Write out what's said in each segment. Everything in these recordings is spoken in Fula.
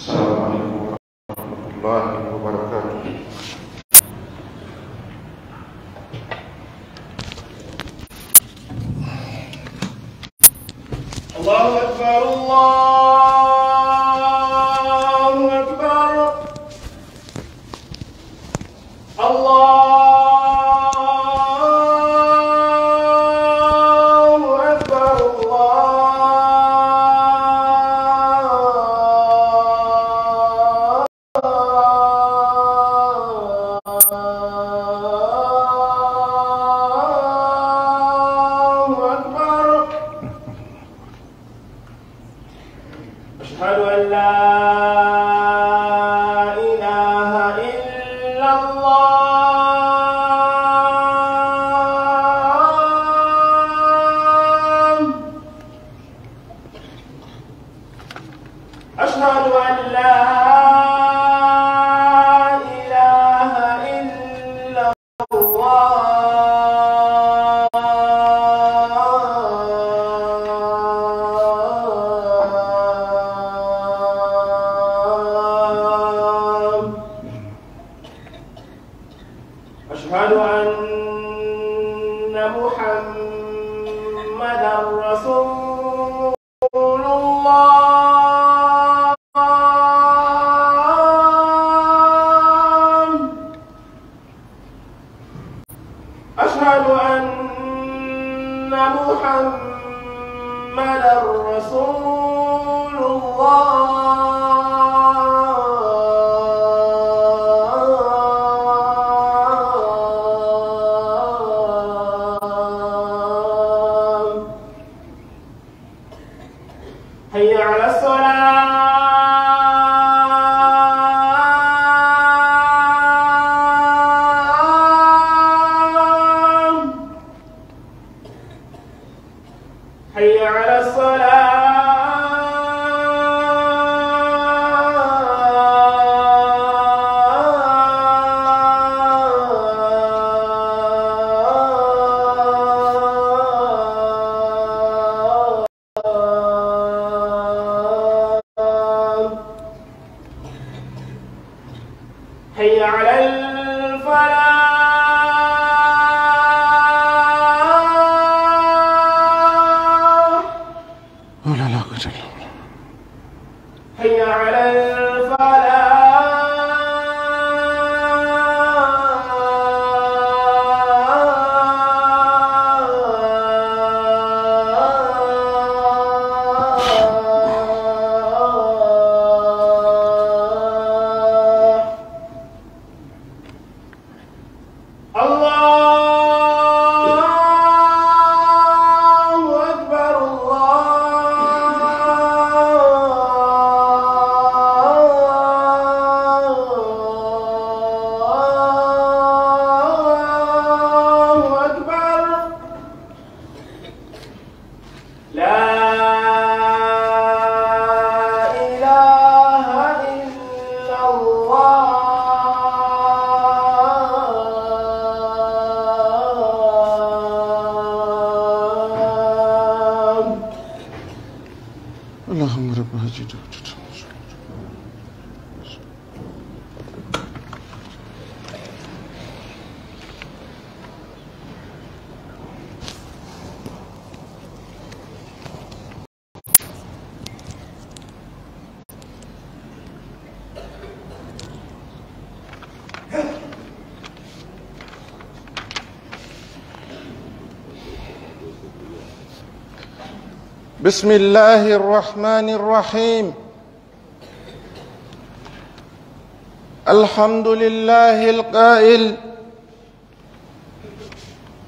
السلام عليكم ورحمة الله وبركاته. الله أكبر الله أكبر الله أكبر أشهد أن لا إله إلا الله أشهد أن لا إله إلا أشهد أن محمدًا رسول الله أشهد أن محمدًا رسول حي على الصلاة حي على حي على الفلاح ولا لا قوة إلا بالله. حي على اللهم رب هذه الدعوة. بسم الله الرحمن الرحيم. الحمد لله القائل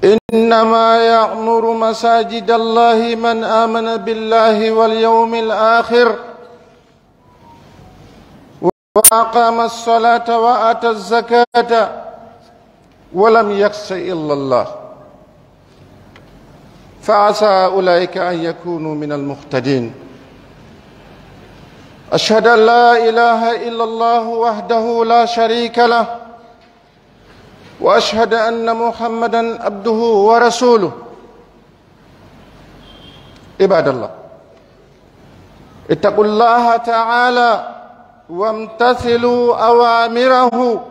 إنما يعمر مساجد الله من آمن بالله واليوم الآخر وأقام الصلاة وآتى الزكاة ولم يخش إلا الله فعسى أولئك أن يكونوا من المهتدين. أشهد أن لا إله إلا الله وحده لا شريك له وأشهد أن محمدًا عبده ورسوله. عباد الله اتقوا الله تعالى وامتثلوا أوامره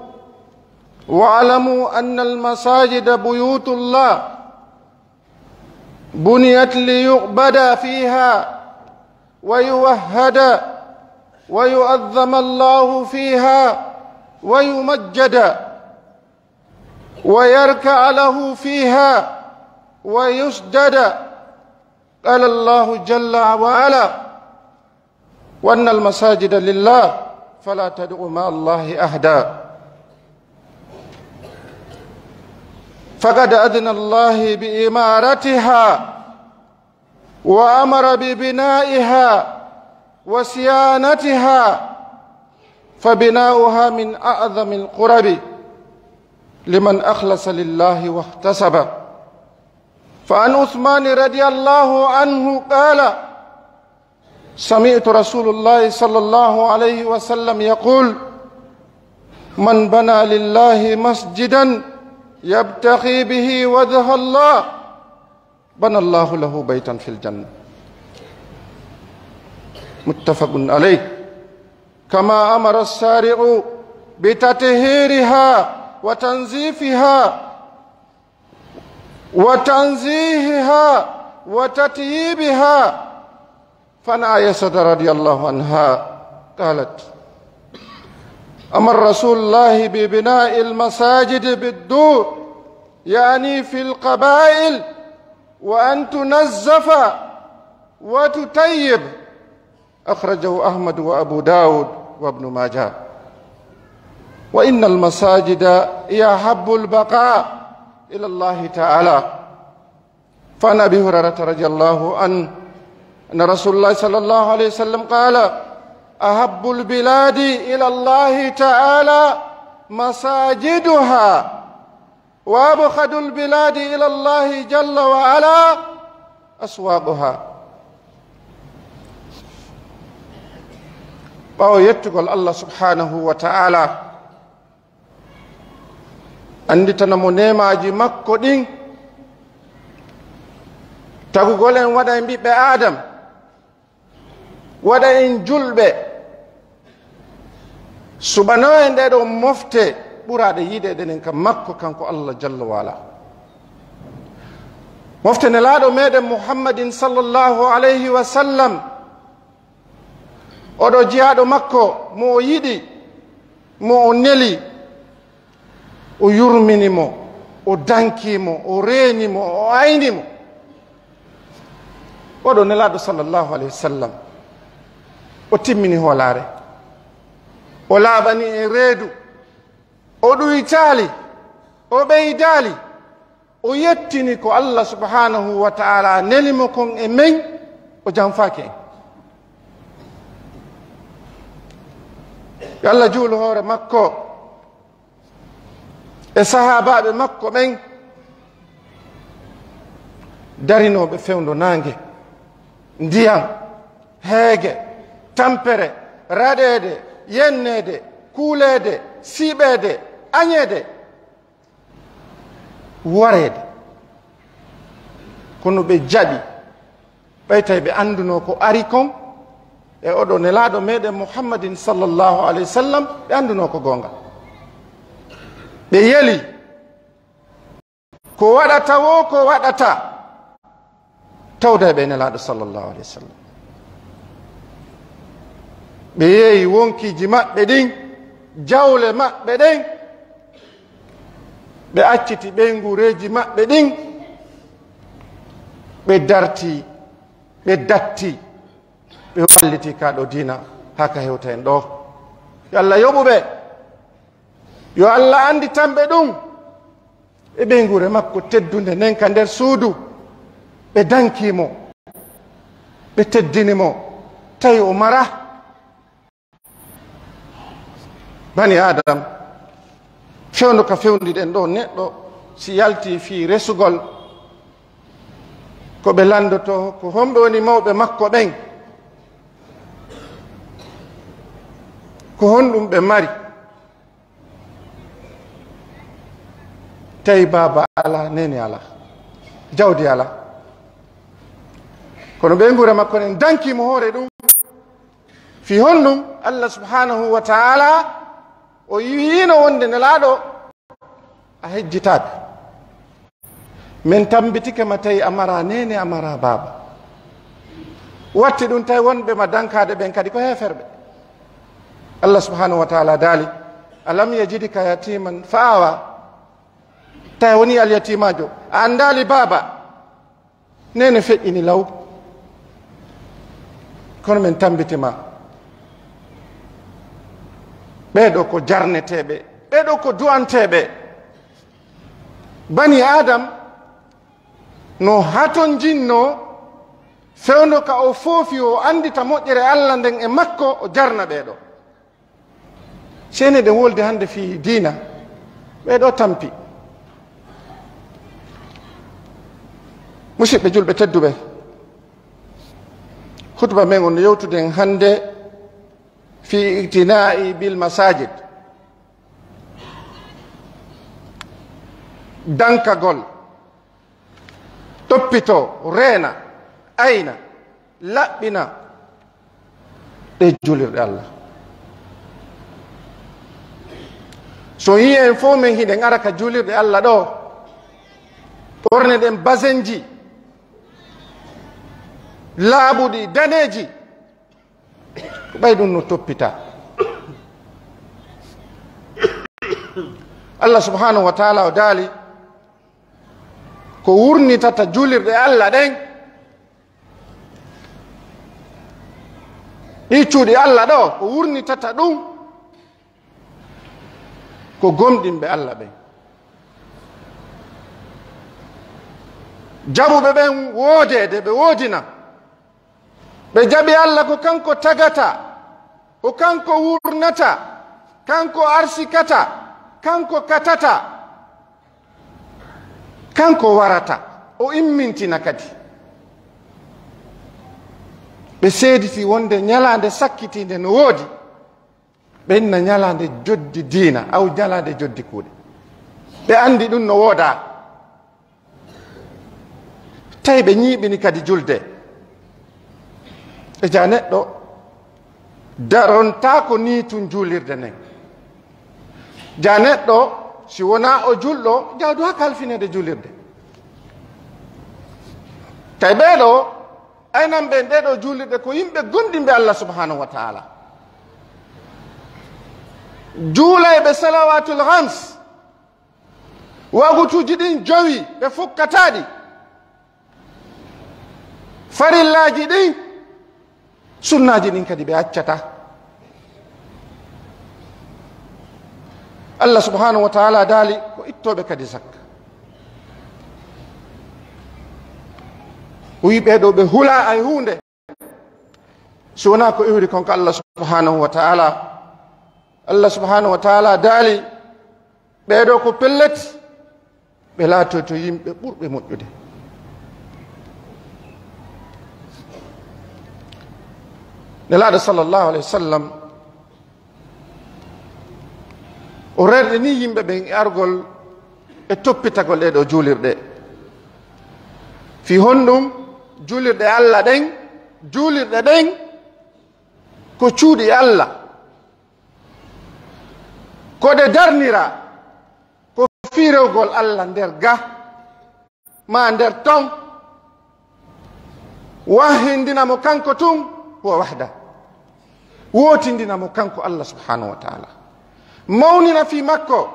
واعلموا أن المساجد بيوت الله بنيت ليعبد فيها ويوهد ويؤذم الله فيها ويمجد ويركع له فيها ويسجد. قال الله جل وعلا: وأن المساجد لله فلا تدعوا مع الله أحدا. فقد أذن الله بإمارتها وأمر ببنائها وصيانتها، فبناؤها من أعظم القرب لمن أخلص لله واحتسب. فعن عثمان رضي الله عنه قال: سمعت رسول الله صلى الله عليه وسلم يقول: من بنى لله مسجدا يبتغي به وجه الله بنى الله له بيتا في الجنة. متفق عليه. كما أمر الشارع بتطهيرها وتنزيهها وتطييبها. فعن عائشة رضي الله عنها قالت: أمر رسول الله ببناء المساجد بالدور، يعني في القبائل، وأن تنزف وتطيب. أخرجه أحمد وأبو داود وابن ماجه. وإن المساجد هي أحب البقاء إلى الله تعالى. فعن أبي هريرة رضي الله عنه أن رسول الله صلى الله عليه وسلم قال: أحب البلاد إلى الله تعالى مساجدها، وأبخد البلاد إلى الله جل وعلا أسواقها. ɓawo yettugol Allah subhanahu wa ta'ala anditanamo nemaji makko ɗin, tagugol en waɗa en ɓiɓɓe Adam, waɗa en julɓe, suɓano en ɗeɗo mofte ɓuraɗe yiide ɗenen kam makko kanko Allah jalla wala. mofte nelaɗo meɗen Muhammadin sallallahu alayhi wa sallam, oɗo jeyaɗo makko mo o yiɗi, mo o neli, o yurminimo, o dankimo, o reenimo, o aynimo. oɗo nelaɗo sallallahu alayhi wa sallam o timmini hoolare, o laaɓani e reedu, o ɗuytaali, o ɓeydaali, o yettini ko Allah subhanahu wa ta'ala nelimo kon e men, o janfaaki en. yo Allah juulo hoore makko e sahabaɓe makko ɓen darinoɓe fewndo nangue, ndiyam, heege, tampere, raɗede, yennede, kuulede, siɓede, añede, warede. kono ɓe jaɓi ɓeytay ɓe anduno ko ari kon e oɗo nelaɗo meɗen Muhammadin sallallahu alayhi wa sallam, ɓe anduno ko gonga. ɓe yeli ko waɗata wo ko waɗata tawda ɓe nelaɗo sallallahu alayhi wa sallam. ɓe yeeyi wonkiji maɓɓe ɗin, jawle maɓɓe ɗen, ɓe acciti ɓeygureji maɓɓe ɗin, ɓe darti, ɓe datti, ɓe walliti kaɗo dina haka hewta en ɗo. yo Allah yoɓuɓe, yo Allah andi tanɓe ɗum e ɓeygure makko teddunde nden ka nder suudu. ɓe dankimo, ɓe teddinimo, tawi o mara. bani adam fewndu ka fewndiɗen ɗo, neɗɗo si yalti fi resugol ko ɓe landoto ko homɓe woni mawɓe makko ɓen, ko honɗum ɓe mari, tawi baba ala, nene ala, jawdi ala, kono ɓe ngura makko nen dankimo hoore ɗum fi honnum Allah subhanahu wa ta'ala o yiino wonde nelaɗo a hejjitaɓe min tambitike ma tawi amara nene amara baba watti ɗum tawi wonɓe ma dankade ɓen kadi ko heferɓe Allah subhanahu wa ta'ala daali alam yajidika yatiman fa awa tawi woni alyatimajo a andali baba nene feƴƴini law kono min tambitima ɓeɗo ko jarneteɓe ɓeɗo ko du'anteɓe bani adam no haton jinno fewno ka o foofi o andita moƴƴere Allah nden e makko o jarna ɓeɗo sene ɗen wolde hande fi diina ɓeɗo tampi musidɓe julɓe tedduɓe khutba men on yewtuden hande fi itinai bil masajid dankagol toppito reena ayna laɓɓina ɗe julirɗe Allah so yi en fof min hiɗen ara ka julirɗe Allah ɗo ɓorne ɗen basenji laaɓuɗi daneji ko ɓay ɗum no toppita Allah subhanahu wa ta'ala o daali ko wurnitata julirɗe Allah ɗen hiccuɗi Allah ɗo ko wurnitata ɗum ko gomɗinɓe Allah ɓen jaɓuɓe ɓen woodede ɓe woodina ɓe jaɓi Allah ko kanko tagata ko kanko wurnata kanko arsikata kanko katata kanko warata o immintina kadi ɓe seediti wonde ñalande sakkitinde no woodi ɓe inna ñalande joddi diina aw ñalande joddi kuuɗe ɓe andi ɗum no wooda tawi ɓe ñiiɓini kadi julde e ja neɗɗo daronta ko ni tun juulirde nden ja neɗɗo si wona o julɗo jawdu ha kalfinede julirde tawi ɓeeɗo aynan ɓen ɗeɗo julirde ko yimɓe gonɗinɓe Allah subhanahu wa ta'ala juulayɓe salawatul hams wagutuji ɗin jowi ɓe fukkataɗi farillaji ɗin sunnaji ɗin kadi ɓe accata Allah subhanahu wa ta'ala daali ko ittoɓe kadi zakka o wi ɓeɗo ɓe hula ay hunde so wona ko iwri konko Allah subhanahu wa ta'ala Allah subhanahu wa ta'ala daali ɓeɗo ko pellet ɓe laato to yimɓe ɓurɓe moƴƴude nelaɗo sallllahu alayhi wa sallam o rerɗe ni yimɓe ɓen e argol e toppitagol ɗeɗo juulirɗe fi honɗum juulirɗe Allah ɗen juulirɗe ɗen ko cuuɗi Allah ko ɗe darnira ko fiirewgol Allah nder ga ma nder ton wahindinamo kanko tun huwa wahda wotindinamo kanko Allah subhanahu wa ta'ala mawnina fi makko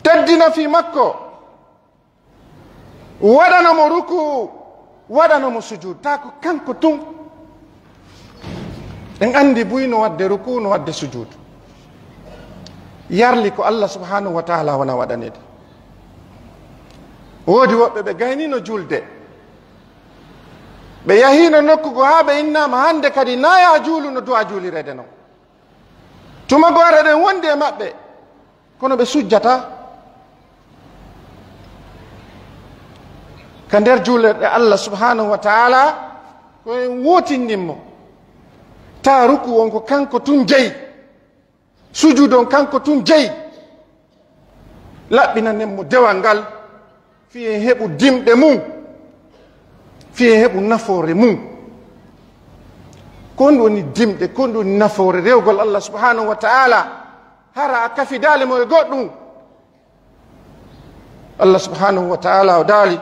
teddina fi makko waɗanamo ruku waɗanamo sujud ta ko kanko tun en andi buy no wadde ruku no wadde sujud yarli ko Allah subhanahu wa ta'ala wona waɗanede woodi woɓɓe ɓe gaynino julde ɓe yahino nokkugo ha ɓe innama hande kadi naya juulu no duwa juulirede noon tuma gore ɗen wondi e maɓɓe kono ɓe sujjata ka nder juulirɗe Allah subhanahu wa ta'ala koyen wotindinmo ta ruku on ko kanko tun jeyi sujud on kanko tun jeyi laɓɓinanen mo dewal ngal fiye heɓu dimɗe mum fiye heɓu nafoore mum kon woni dimɗe kon woni nafoore rewgol Allah subhanahu wa ta'ala hara a kafi daali mo e goɗɗum Allah subhanahu wa ta'ala o daali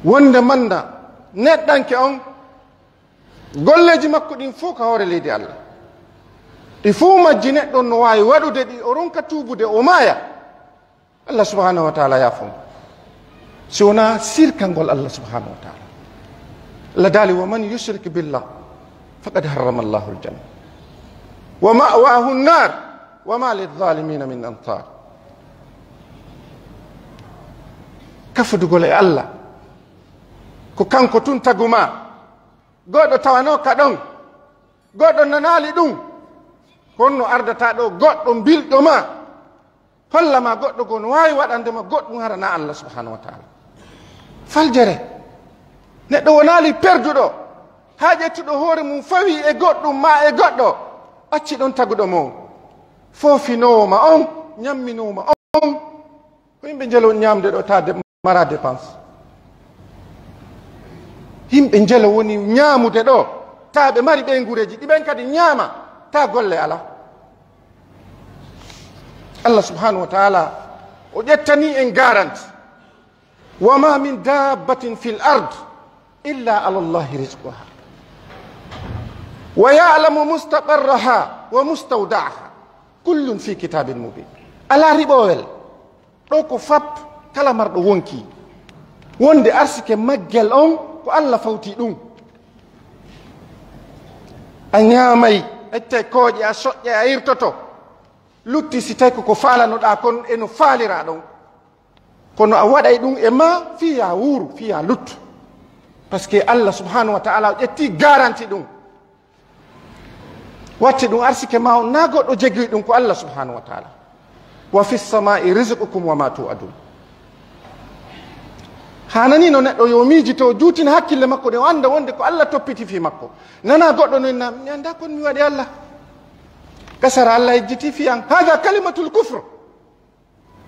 wonde manda neɗɗanke on golleji makko ɗin fof ka hoore leydi Allah ɗi fof majji neɗɗon no wawi waɗude ɗi o ronka tuubude o maaya Allah subhanahu wa ta'ala yafon si wona sirkangol Allah subhanahu wa ta'ala Allah daali wa man yushrik billah faqad harrama Allahu aljanna wa ma'wahu an-nar wa ma lidh-dhalimina min ansar kafudugol e Allah ko kanko tun taguma goɗɗo tawano ka ɗon goɗɗo nanali ɗum honno ardata ɗo goɗɗo bilɗo ma hollama goɗɗo go no wawi waɗandema goɗɗum harana Allah subhanahu wa ta'ala faljere neɗɗo wonali perduɗo ha ƴettuɗo hoore mum fawi e goɗɗum ma e goɗɗo acci ɗon taguɗo mo fofinowoma on ñamminowoma on ko yimɓe jelo ñamde ɗo ta mara dépense yimɓe jelo woni ñamude ɗo ta ɓe mari ɓe gureji ɗiɓen kadi ñaama ta golle ala Allah subhanahu wa ta'ala o ƴettani en garanti wama min dabbatin fil ard illa ala Allahi rizquha wa ya'lamu mustaqarraha wa mustawda'aha kullun fi kitabin mubin ala riɓowel ɗo ko fap kala marɗo wonki wonde arsike maggel on ko Allah fawti ɗum a ñaamay ette kooƴe a soƴƴe a irtoto lutti si tawi koko falanoɗa kon eno faalira ɗon kono a waɗay ɗum e ma fiya wuuru fiya luttu par ce que Allah subhanahu wa ta'ala o ƴetti garanti ɗum watti ɗum arsike ma on na goɗɗo jegui ɗum ko Allah subhanahu wa ta'ala wa fi samai rizqukum wa ma tu'adun hanani no neɗɗo yo miijito juutina hakkille makko de o anda wonde ko Allah toppiti fi makko nana goɗɗo no mi anda kon mi waɗi Allah kasara Allah ejjiti fiyan hada kalimatul kufre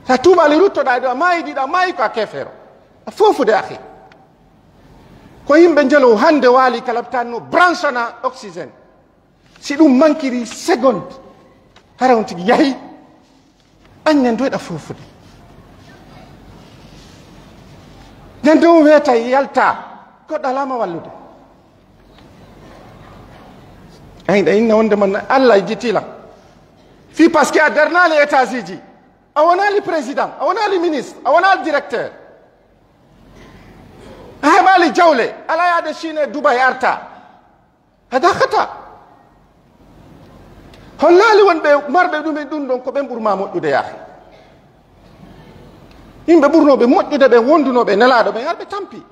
sa tuubali ruttoɗa ɗo a maayi ɗiɗo a maayi ko a kefeero a fofude ahi ko yimɓe jelo hande waali kalabtanno branchana oxygéne si ɗum mankiri seconde hara on tigi yahi annen doyɗa fofude nden dow wiyata yalta goɗɗo alama wallude ayɗa inna wonde man Allah ejjitilan fi par ce que a darnali étage ji a wonali président a wonali ministre a wonali directeur a heɓali jawle ala yaade Chine Dubai arta hada khata hollali wonɓe marɓe ɗum e ɗum ɗon ko ɓen ɓurma moƴƴude yaahe yimɓe ɓurnoɓe moƴƴude ɓe wondunoɓe nelaɗo ɓen arɓe tampi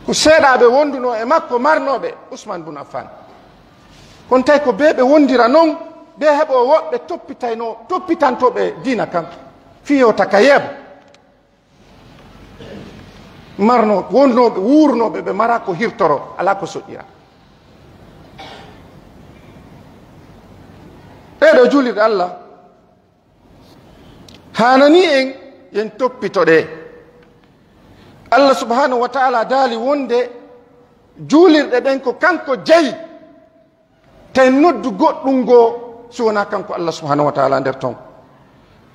ko seeɗaɓe wonduno e makko marnoɓe Ousmane Boun Affan kono tawi ko ɓe ɓe wondira noon ɓe heɓo woɓɓe toppitantoɓe diina kam fiyo taka yeebo marno wonnoɓe wurnoɓe ɓe mara ko hirtoro ala ko soƴƴira ɓeɗo julirɗe Allah hanani en yen toppitoɗe Allah subhanahu wa ta'ala daali wonde juulirɗe ɗen ko kanko jeyi tawi noddu goɗɗum ngoo si wona kanko Allah subhanahu wa ta'ala nder ton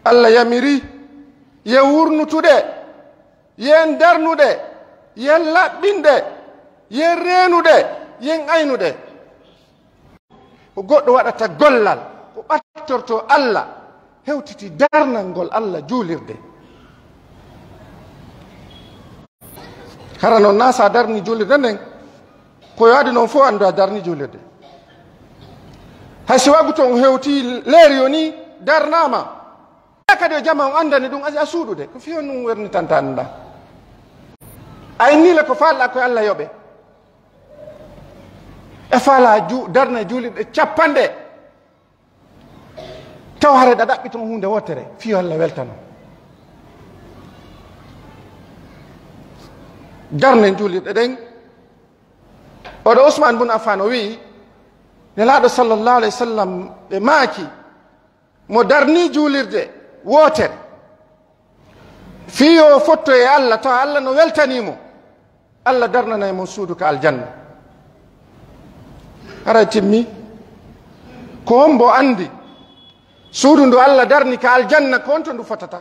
Allah yamiri yen wurnutuɗe yen darnuɗe yen laɓɓinɗe yen reenuɗe yen aynuɗe ko goɗɗo waɗata gollal ko ɓattorto Allah hewtiti darnal ngol Allah juulirde hara noon na sa darni juulirde nden ko yaadi noon fof anndu a darni juulirde hay si wagu to on hewti leeri yo ni darnama kadi o jama on andani ɗum a suuɗude ko fiyon ɗum wernitanta annda a innile ko falɗa koye Allah yoɓe e faala darna juulirɗe capanɗe taw hare ɗa ɗaɓɓi toon hunde wottere fiyo Allah weltano darne juulirɗe ɗen oɗo Ousmane Boun Affan o wi nelaɗo sallllahu alayhi wa sallam ɓe maaki mo darni juulirde wootere fiyo fotto e Allah tawa Allah no weltanimo Allah darnanay mo suudu ka aljanna ara timmi ko hombo andi suudu ndu Allah darni ka aljanna ko on to ndu fotata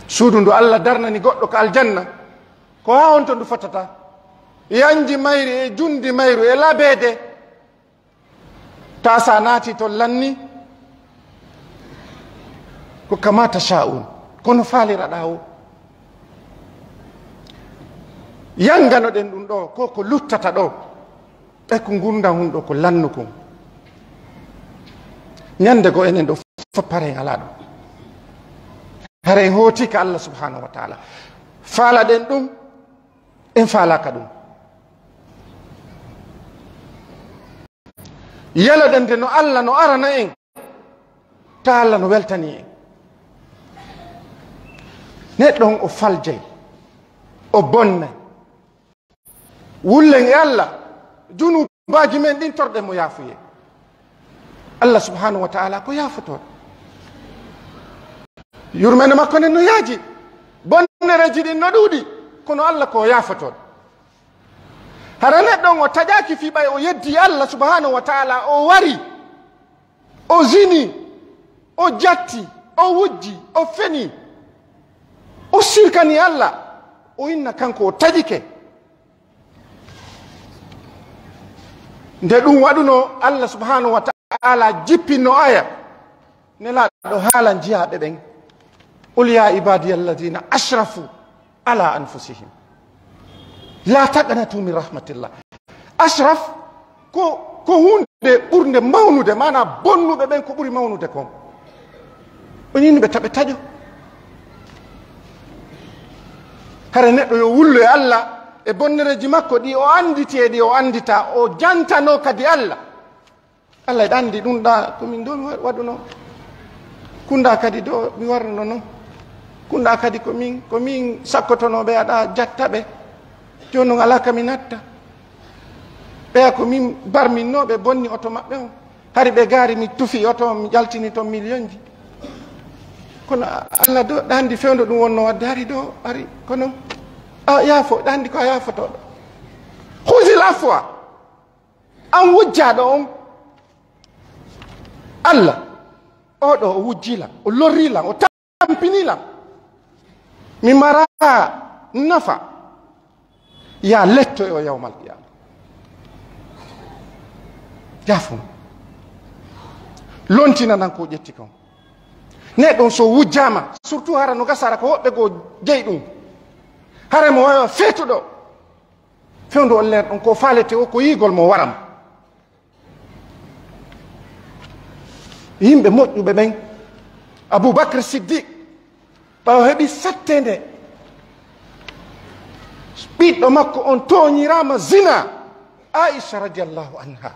suudu ndu Allah darnani goɗɗo ko aljanna ko ha on to ndu fotata yanji mayri e jundi mayru e labede ta sa naati to lanni ko kamata sha'un kono faaliraɗa o yangano ɗen ɗum ɗo ko luttata ɗo e ko gurdam hun ɗo ko lannukon ñande go enen ɗo fof paren ala ɗum haren hooti ka Allah subhanahu wa taala faala ɗen ɗum en faalaka ɗum yaloɗen nde no Allah no arana en ta Allah no weltani en neɗɗo on o faljay o bonna wullen e Allah junubaji men ɗin torɗe mo yaafuye Allah subhanahu wa taala ko yaafotoɗo yurmene makko nden no yaaji bonnereji ɗin no ɗuuɗi kono Allah ko yaafotoɗo hara neɗɗo on o taƴaki fi ɓay o yeddi Allah subhanahu wa taala o wari o zini o jatti o wujji o feni o sirkani Allah o inna kanko o taƴike nde ɗum waɗuno Allah subhanahu wa taala jippinno aya nelaɗo haala jiyaɓe ɓen qul ya ibadiya alladina ashrafu ala anfusihim la taqnatu min rahmatillah ashraf ko hunde ɓurde mawnude mana bonnuɓe ɓen ko ɓuri mawnude kon on yini ɓe taɓe taƴo hara neɗɗo yo wullo e Allah e bonnereji makko ɗi o anditi e ɗi o andita o jantano kadi Allah Allah e andi ɗum ɗa komin do mi waɗuno kunda kadi do mi warno noon kunda kadi komin sakkotonoɓe aɗa jattaɓe joni noon ala kami natta ɓeya komin barminnoɓe bonni oto maɓɓe o hari ɓe gaari mi tufi oto mi jaltini toon million ji kono Allah do ɗandi fewdo ɗum wonno wadde hari do ari kono yaafo ɗandi ko a yaafotoɗo husil afwa an wujjaɗo on Allah oɗo o wujjilam o lorrilam o tampinilam mi mara nafa ya letto e o yawmal qiyama yaafum lontinanan ko ƴetti kon neɗɗon so wujjama surtout hara no gasara ko woɓɓe goo jeyi ɗum hara mo wawa feetuɗo fewndo on leer ɗon ko faalete o ko yigol mo waram yimɓe moƴƴuɓe ɓen Aboubacre Siddiq ɓawo heeɓi sattede ɓiɗɗo makko on toñirama zina Aisha radiallahu anha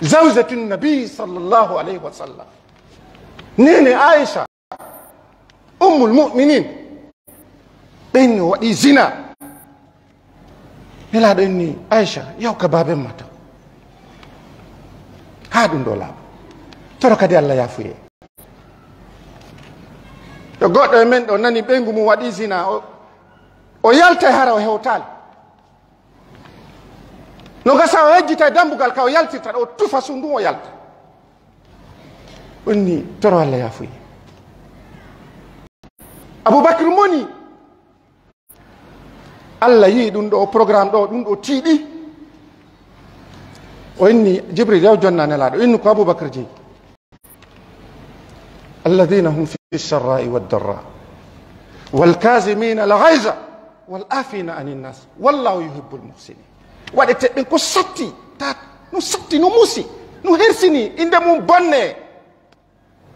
zawjatu nabi sallllahu alayhi wa sallam nene Aisha ummul muminin ɓen o waɗi zina nelaɗo inni Aisha yaw ka baben ma taw ha ɗum ɗo laaɓa toro kadi Allah yafuye to goɗɗo e men ɗo nani ɓeygu mum waɗi zina o yalta hara o hewtali no gasa o hejjita e dambugal ka o yaltirta ɗo o tufa sundu o yalta onni toro Allah yafuye Aboubacre moni Allah yi ɗum ɗo programme ɗo ɗum ɗo tiiɗi o inni Jibril yaw jonna nelaɗo inni ko Aboubacre jeyi alladina hum fi lsarrai waddarra walkazimina alghayza walafina ani nnas wallahu yuhibbu lmuhsinin waɗete ɓen ko satti ta no satti no muusi no hersini inde mum bonne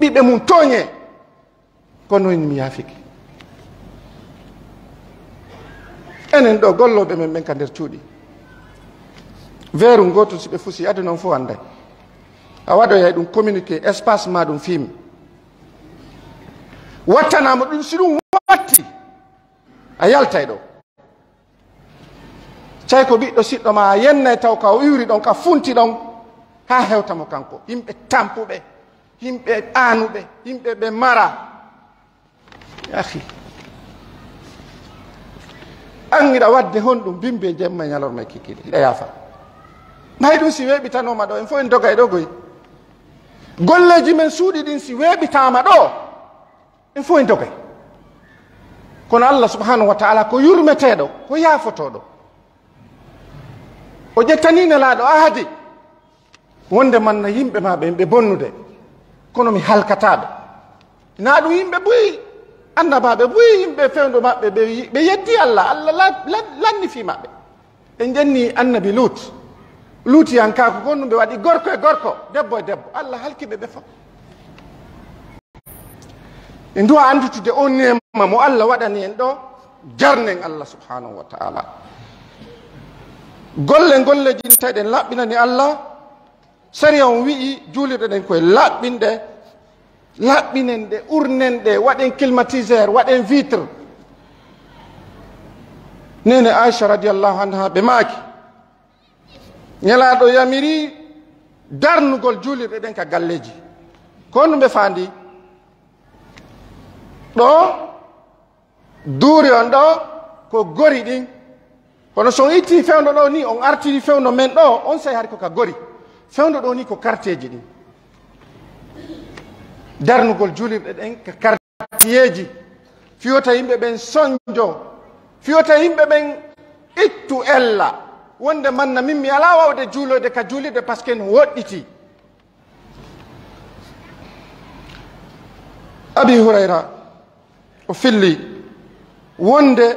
ɓiɓɓe mum tooñe kono en mi yaafiki enen ɗo golloɓe men ɓen ka nder cuuɗi weeru goto si ɓe fusi aduna on fof anday a waɗoya ɗum communiqué espace ma ɗum film wattanama ɗum si ɗum watti a yaltay ɗo cay ko ɓiɗɗo siɗɗo ma a yennay taw ka o iwri ɗon ka funti ɗon ha hewtamo kanko yimɓe tampuɓe yimɓe aanuɓe yimɓe ɓe mara ahi angira wadde honɗum bimbe jemma ñalorma kikiɗe ɗa yaafa may ɗum si weeɓitanoma ɗo en fof en dogay ɗo goy golleji men suuɗi ɗin si weeɓitama ɗo en fof en dogay kono Allah subhanahu wa taala ko yurmeteɗo ko yaafotoɗo o ƴettani nelaɗo ahadi wonde manna yimɓe ma ɓe bonnude kono mi halkataɓe na ɗum yimɓe ɓuyi annabaɓe ɓuyi yimɓe fewndo maɓɓe ɓe yetti Allah lannifi maɓɓe en jenni annabi luuti yan kako gonɗum ɓe waɗi gorko e gorko debbo e debbo Allah halkiɓe ɓe fof en duwa andutude on nema mo Allah waɗani en ɗo jarnen Allah subhanahu wa taala golleji tawiɗen laɓɓinani Allah sariya on wi'i juulirɗe ɗen koye laɓɓinen ɗe urnen ɗe waɗen climatiseur waɗen vitre nene Aisha radiallahu anha ɓe maaki ñalaɗo yamiri darnugol juulirɗe ɗen ka galleji ko ɗum ɓe faandi ɗo duuri on ɗo ko gori ɗin kono so on itti fewndo ɗo ni on artiri fewndo men ɗo on sayi hari ko ka gori fewndo ɗo ni ko quartieji ɗin darnugol julirɗe ɗen ka quartieji fiyota yimɓe ɓen soñjo fiyota yimɓe ɓen ittu ella wonde manna min mi ala wawde juuloyde ka juulirde par ce que no woɗɗiti Abi Hurayra o filli wonde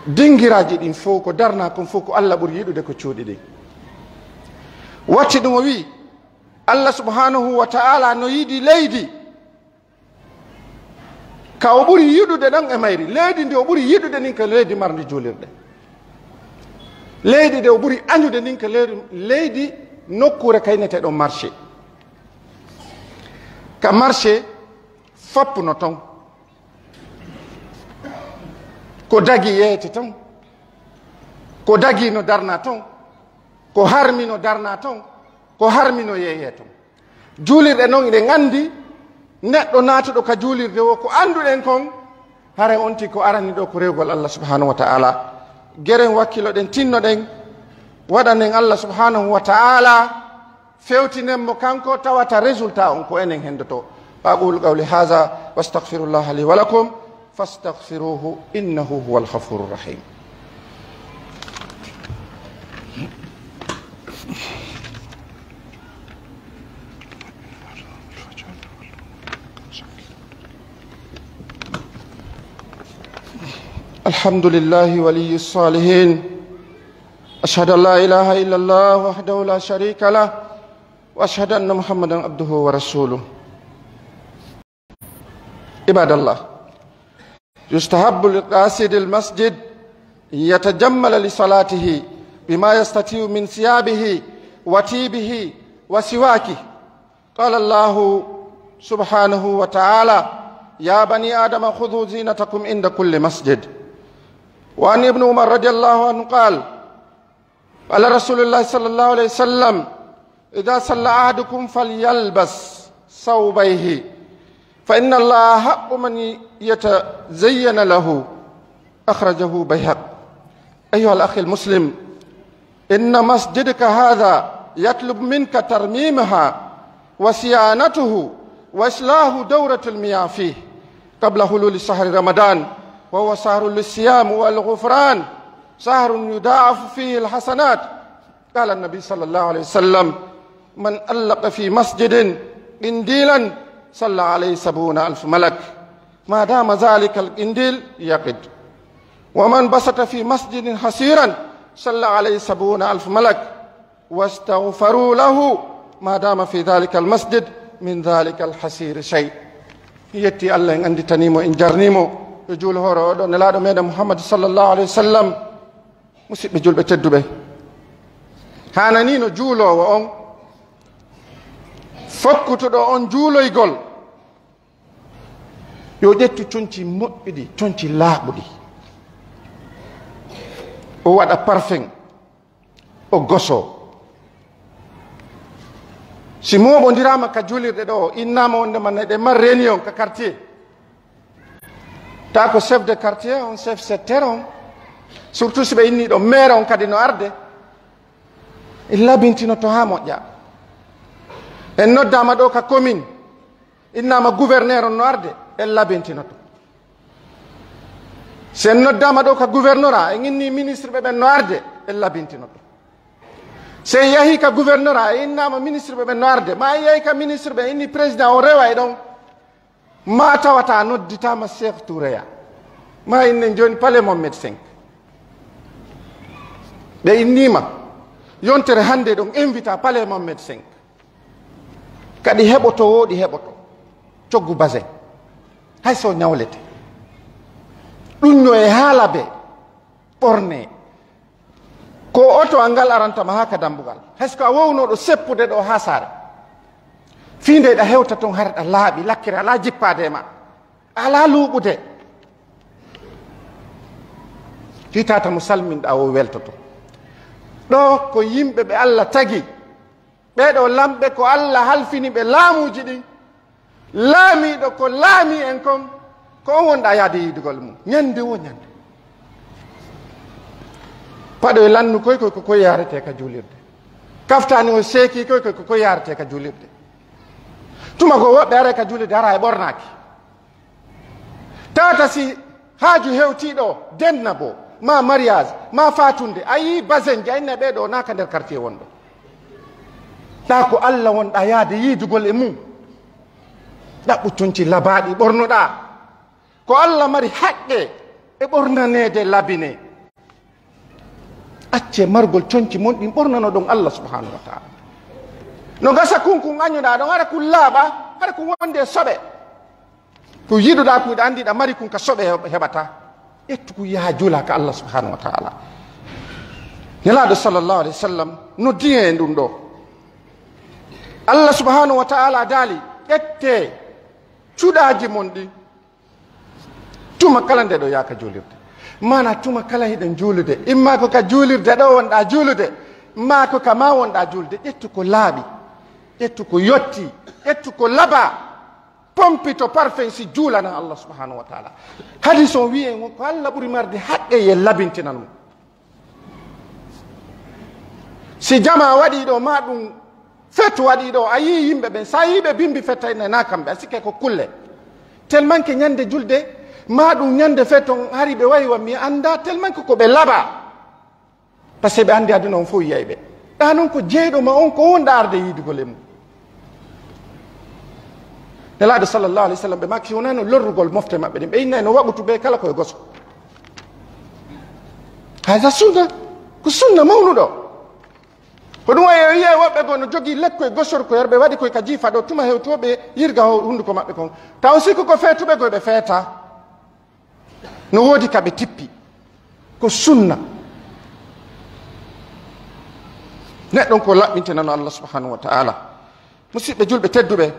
dingiraji ɗin fof ko darna kon fof ko Allah ɓuri yiɗude ko cuuɗi ɗin watti ɗum o wi Allah subhanahu wa ta'ala no yiɗi leydi ka o ɓuri yiɗude ɗon e mayri leydi ndi o ɓuri yiɗude nin ka leydi marndi juulirɗe leydi nde o ɓuri añude nin ka leydi nokkure kayneteɗo marché ka marché foppuno ton ko dagi yeeyete ton ko dagi no darna ton ko harmi no darna ton ko harmi no yeeye ton juulirɗe noon ɗe gandi neɗɗo naatuɗo ka juulirde o ko anduɗen kon hare onti ko arani ɗo ko rewgol Allah subhanahu wa ta'ala geren wakkilo ɗen tinnoɗen waɗanen Allah subhanahu wa ta'ala fewtinenmo kanko tawata résultat on ko enen hendoto aqulu qawli hadha wastaghfirullah li wa lakum fastaghfiruhu innahu huwal ghafurur rahim الحمد لله ولي الصالحين أشهد أن لا إله إلا الله وحده لا شريك له وأشهد أن محمدا عبده ورسوله عباد الله يستحب لقاصد المسجد يتجمل لصلاته بما يستطيع من ثيابه وطيبه وسواكه قال الله سبحانه وتعالى يا بني آدم خذوا زينتكم عند كل مسجد وعن ابن عمر رضي الله عنه قال قال رسول الله صلى الله عليه وسلم إذا صلى أحدكم فليلبس ثوبيه فإن الله حق من يتزين له أخرجه بيهقي أيها الأخ المسلم إن مسجدك هذا يطلب منك ترميمها وصيانته وإصلاح دورة المياه فيه قبل حلول شهر رمضان وهو شهر للصيام والغفران شهر يضاعف فيه الحسنات قال النبي صلى الله عليه وسلم من ألق في مسجد قنديلا صلى عليه 70,000 ملك ما دام ذلك القنديل يقد ومن بسط في مسجد حسيرا صلى عليه 70,000 ملك واستغفروا له ما دام في ذلك المسجد من ذلك الحسير شيء يتي الله عندي تنيمو إن جرنيمو يجول هورو دو نلادو ميدا محمد صلى الله عليه وسلم مسيب جول بتدو به هانانينو جولو وون فكتو دو اون جولو يقول yo ƴettu coñci moƴƴuɗi coñci laaɓuɗi o waɗa parfum o goso si moɓodirama ka julirɗe ɗo innama wonde man ɗe mar réunion ka quartier ta ko chef de quartier on chef secteur on surtout so ɓe inni ɗo maire on kadi no arde e labintino to ha moƴƴa en noddama ɗo ka commune innama gouverneur on no arde en labintino to sen noddama ɗo ka gouvernorat en inni ministre ɓe ɓen no arde en labintino to sen yahi ka gouvernorat e innama ministre ɓe ɓen no arde ma yehi ka ministre ɓe inni président o rewa e ɗon ma tawata nodditama Cheikh Touréya ma innen joni palais Mohammed 5 ɓe innima yontere hande ɗon invita palais Mohammed 5 kadi heɓoto woɗi heɓoto coggu basin hay so ñawlete ɗumño e haala be ɓorne ko oto a ngal arantama ha ka dambugal hayso ko a wownoɗo seppude ɗo ha saare finde ɗa hewta toon harɗa laaɓi lakkere ala jippade ma ala luuɓude hitata mo salminɗa o weltoto ɗo ko yimɓe ɓe Allah tagi ɓeɗo lamɓe ko Allah halfini ɓe laamuji ɗin laamiɗo ko laami en kon ko on wonɗa yaade yidugol mum ñande wo ñande paɗo e lannu koy koy ko yarete ka juulirde kaftani o seeki koy koy ko yarete ka juulirde tuma ko woɓɓe are ka juulirde ara e ɓornaki tawata si haaju hewtiɗo denna bo ma mariage ma fatunde a yi basin ji ayinne ɓeɗo naka nder quartier wonɗo ɗa ko Allah wonɗa yaade yidugol e mum ɗaɓɓu tonci labaɗi ɓornoɗa ko Allah mari haqqe e ɓornanede labine acce margol conci mon ɗin ɓornano ɗon Allah subhanahu wa taala no gasa kunkun añuɗa ɗon haɗa kun laaɓa haɗa kun wonde soɓe ko yiɗuɗa kuɗa andiɗa mari kun ka soɓe heɓata ƴettuku yaha juula ka Allah subhanahu wa taala nelaɗo sallllahu alayhi wa sallam noddi e ɗum ɗo Allah subhanahu wa taala daali ƴette cuɗaji mon ɗi tuma kala nde ɗo yaaka juulirde mana tuma kala hiɗen juulude imma ko ka juulirde ɗo wonɗa juulude ma ko ka ma wonɗa juulde ƴettu ko laaɓi ƴettu ko yotti ƴettu ko laba pompito parfum si juulana Allah subhanahu wa taala hadis o wi en ko Allah ɓuuri marde haqqe ye labintinan mum si jama waɗi ɗo ma ɗum fetu waɗi ɗo a yi yimɓe ɓen sa yiɓe bimbi fettayna na kamɓe a sikke ko kulle tellement que ñande julde ma ɗum ñande feton hari ɓe wayi wa mi anda tellement que ko ɓe laaɓa par ce que ɓe andi aduna on fof yiyay ɓe ɗa noon ko jeeyɗo ma on ko wonɗa arde yidugol e mum nelaɗo sallllahu alih w sallam ɓe makki wonano lorrugol mofte maɓɓe ɗin ɓe innay no waɓutuɓe kala koye goso haysa sunna ko sunna mawnuɗo ko ɗum wayi wiye woɓɓe go no jogii lekkoye gosor ko yerɓe waɗi koye ka jiifa ɗo tuma hewtoɓe yirga hunduko maɓɓe kon taw sikku ko feetuɓe koye ɓe feeta no woodi ka ɓe tippi ko sunna neɗɗon ko laɓɓintenano Allah subhanahu wa taala musidɓe julɓe tedduɓe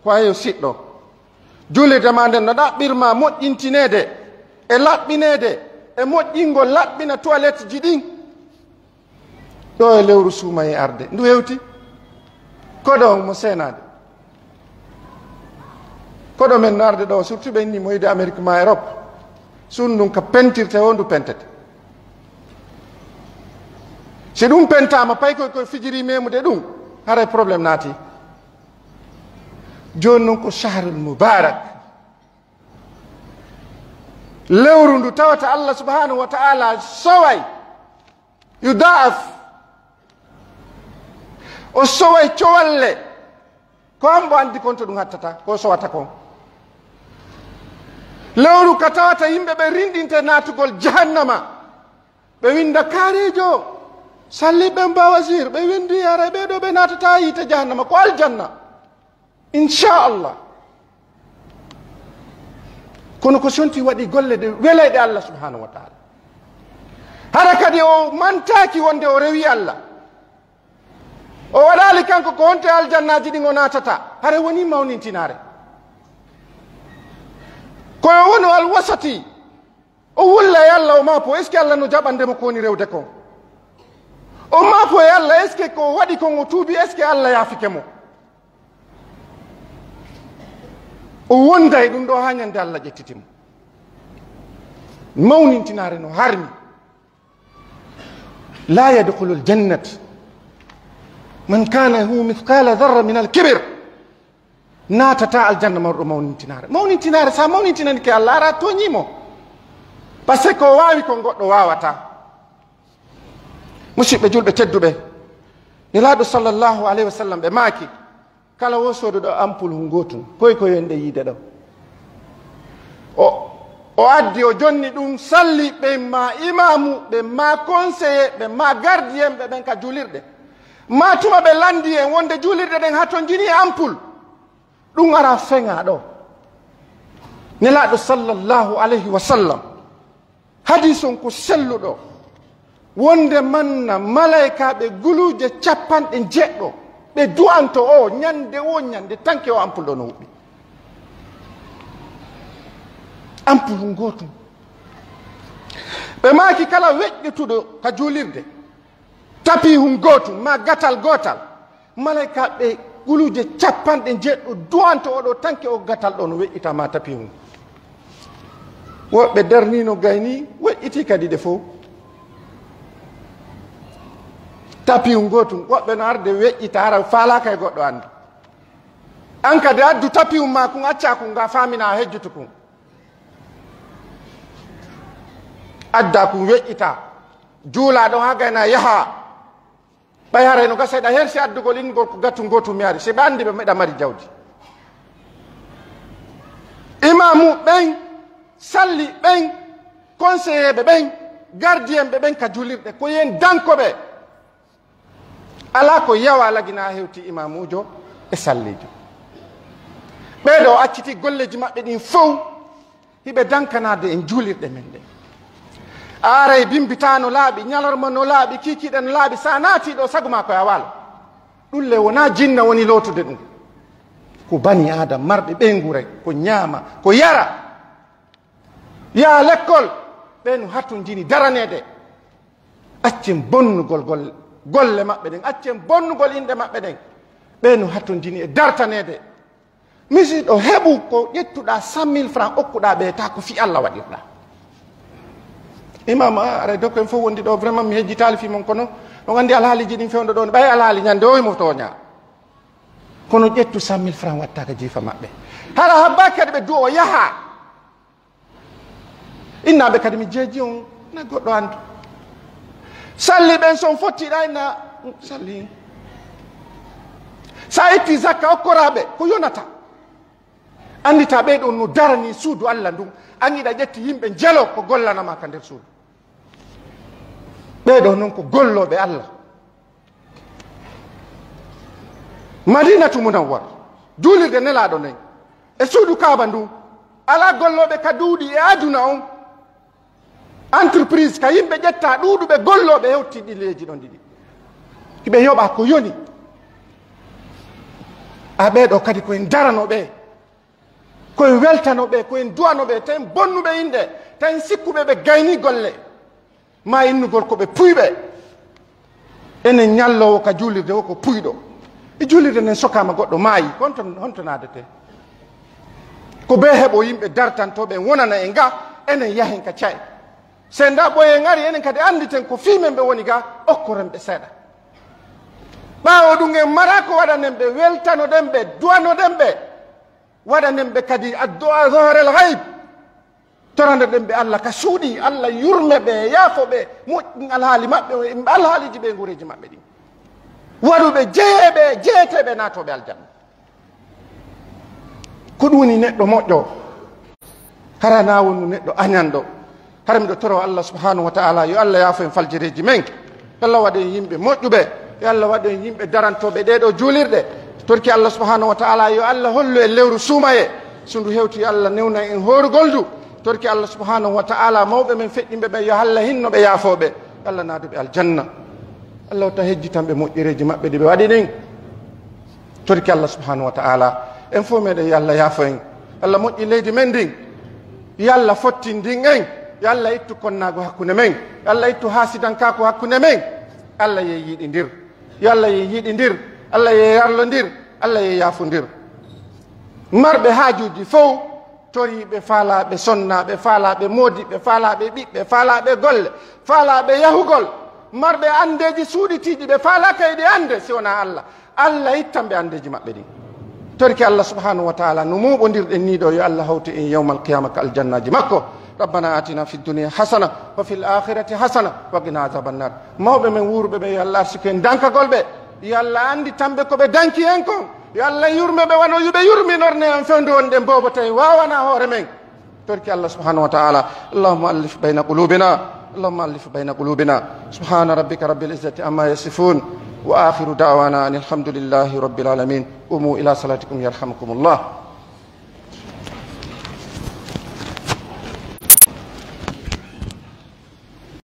ko ayo siɗɗo juulirde ma nden no ɗaɓɓirma moƴƴintinede e laɓɓinede e moƴƴingol laɓɓina toilette ji ɗin ɗo e lewru suuma e arde ndu hewti koɗo mo senade koɗo men no arde ɗo surtout ɓe inni mo yiide Amérique ma Europe sun ɗum ka pentirte o ndu pentete si ɗum pentama pay koye fijiri memude ɗum haray probléme naati joni noon ko shahrul mubarak lewru ndu tawata Allah subhanahu wa taala soway yudaaf o soway cowalle ko ambo andi kon to ɗum hattata ko sowata kon lewru ka tawata yimɓe ɓe rinɗinte natugol jahannama ɓe winda kaarijo salliɓe mbawasir ɓe windi ara ɓeɗo ɓe natata yiite jahannama ko aljanna inchallah kono ko sonti waɗi golle ɗe weleyɗe Allah subhanahu wa taala hara kadi o mantaki wonde o rewi Allah o waɗali kanko ko wonte aljannaji ɗin o natata hara woni mawnintinare koyo wono alwasati o wulla e Allah o mapo est ce que Allah no jaɓandemo ko woni rewde kon o mapo e Allah est ce que ko waɗi kon o tuubi est ce que Allah yaafike mo o wonda e ɗum ɗo ha ñande Allah ƴettitimo mawnintinare no harmi la yadkhulu aljannat man kana hu mithqala dharra min alkibr natata aljanna mawɗo mawnintinare sa mawnintinani ke Allah ara toñimo par ce que ko wawi ko goɗɗo wawata musidɓe julɓe tedduɓe nelaɗo sallllahu alayhi wa sallam ɓe maaki kala wo soduɗo ampoule hu gotum koye ko yonde yiide ɗo o addi o jonni ɗum salli ɓe ma imamu ɓe ma conseiller ɓe ma gardien ɓe ɓen ka julirɗe ma tuma ɓe landi en wonde julirɗe ɗen ha ton jini ampoule ɗum ara feŋa ɗo nelaɗo sallllahu alayhi wa sallam hadis on ko selluɗo wonde manna malaika ɓe guluje 90 ɓe du'anto o ñande tanke o ampoule ɗo no huɓɓi ampoule gotum ɓe maaki kala weƴƴutuɗo ka julirde tapi hum gotum ma gatal gotal malaika ɓe guluje 90 du'anto oɗo tanke o gatal ɗo no weƴƴita ma tapi hum woɓɓe darnino gayni weƴƴiti kadi ɗe fof tapi gotum woɓɓe no arde weƴƴita ara falaka e goɗɗo andu an kadi addu tapi ma kum acca kum ga famina a hejjutu kum adda kum weƴƴita juulaɗo ha gayna yaha ɓay haray no gaseɗa hersi addugol ingol ko gattu gotum mi ari si ɓe andi ɓe meɗa mari jawdi imamu ɓen salli ɓen conseiller ɓe ɓen gardien ɓe ɓen ka julirɗe ko yen dankoɓe ala ko yawa lagina hewti imamujo e sallijo ɓeɗo acciti golleji maɓɓe ɗin fof hiɓe dankanade en julirɗe men ɗe aray bimbita no laaɓi ñalorma no laaɓi kikiɗe no laaɓi sa naati ɗo sago ma koye a waalo ɗulle wona jinna woni lootude ɗum ko bani adam marɓe ɓeygure ko ñaama ko yara yaa l'école ɓe no hatton jini daranede accen bonnugol golle maɓɓe ɗen accen bonnugol inɗe maɓɓe ɗen ɓe no hatton jini e dartanede misiɗo heɓu ko ƴettuɗa 100 000 francs okkuɗa ɓe ta ko fi Allah waɗirɗa imam aray dokko en fof wondi ɗo vraiment mi hejjitali fi mon kono on andi alhaaliji ɗin fewndo ɗon ɓay alhaali ñande o mo toña kono ƴettu 100 000 francs wattaka jiifa maɓɓe hara habba kadi ɓe du'o yaha innaɓe kadi mi jeeji on na goɗɗo andu salli ɓen son fottiɗa inna salli sa itti zakka okkoraɓe ko yonata andita ɓeɗon no darani suudu Allah ndun angiɗa ƴetti yimɓe jelo ko gollanama ka nder suudu ɓeɗo noon ko golloɓe Allah madinatu munawwar juulirde nelaɗo nden e suudu kaaba ndu ala golloɓe ka duuɗi e aduna on entreprise ka yimɓe ƴetta ɗuuɗuɓe golloɓe hewti ɗilleji ɗon ɗiɗi hiɓe yoɓa ko yoni a ɓeɗo kadi koyen daranoɓe koyen weltanoɓe koyen duwanoɓe tawi bonnuɓe inɗe tawi sikkuɓe ɓe gayni golle ma innugol koɓe puyɓe enen ñallowo ka juulirde o ko puyɗo e juulirde nden sokama goɗɗo maayi honto nadete ko be heɓo yimɓe dartantoɓe wonana e nga enen yahen ka caye senda ɓoye ngari enen kadi anditen ko fimen ɓe woni ga okkoren ɓe seeɗa ɓawo ɗum en mara ko waɗanen ɓe weltanoɗen ɓe duwanoɗen ɓe waɗanen ɓe kadi addu'a zohrel hayb toranoɗen ɓe Allah ka suuɗi Allah yurme ɓe yaafo ɓe moƴƴin alhaali maɓɓe alhaaliji ɓe gureji maɓɓe ɗin waɗuɓe jeeɓe jeeteɓe naatoɓe aljanna ko ɗum woni neɗɗo moƴƴo hara na wonu neɗɗo añanɗo hara miɗo toro Allah subhanahu wa ta'ala yo Allah yaafo en faljireji men Allah waɗe yimɓe moƴƴuɓe yo Allah waɗe yimɓe darantoɓe ɗeɗo juulirɗe torki Allah subhanahu wa ta'ala yo Allah hollu en lewru suumaye so ndu hewti Allah newna en hoorugol ndu torki Allah subhanahu wa ta'ala mawɓe men feƴƴimɓe ɓe yo Allah hinnoɓe yaafoɓe Allah naaduɓe aljanna Allah ta hejjitanɓe moƴƴereji maɓɓe ɗi ɓe waɗi ɗin torki Allah subhanahu wa ta'ala en fof meɗen yo Allah yaafo en Allah moƴƴi leydi men ndin yo Allah fottindin en yo Allah ittu konnago hakkunde men yo Allah ittu hasidankako hakkunde men Allah ye yiiɗidir yo Allah ye yiiɗidir Allah ye yarlodir Allah ye yaafodir marɓe haajuji fof toriɓe faalaɓe sonnaɓe faalaɓe moodiɓe faalaɓe ɓiɓɓe faalaɓe golle faalaɓe yahugol marɓe andeji suuɗitiɗi ɓe faalaka eɗe ande si wona allah allah ittanɓe andeji maɓɓe ɗin torki allah subhanahu wa taala no muɓodirɗen ni ɗo yo allah hawti en yawma alqiyama ka aljannaji makko ربنا آتنا في الدنيا حسنة وفي الآخرة حسنة وقنا عذاب النار mawɓe men wuurɓe ɓe yo allah arsuki en dankagol ɓe yo allah andi tamɓe koɓe danki en kon yo allah yurme ɓe wano yuɓe yurminorne en fewde wonɗen bobo tawi wawana hoore men torki allah subhanahu wa taala allahumma allif bayna qulubina اللهم ألف بين قلوبنا سبحان ربك رب العزة عما يصفون وآخر دعوانا أن الحمد لله رب العالمين قوموا إلى صلاتكم يرحمكم الله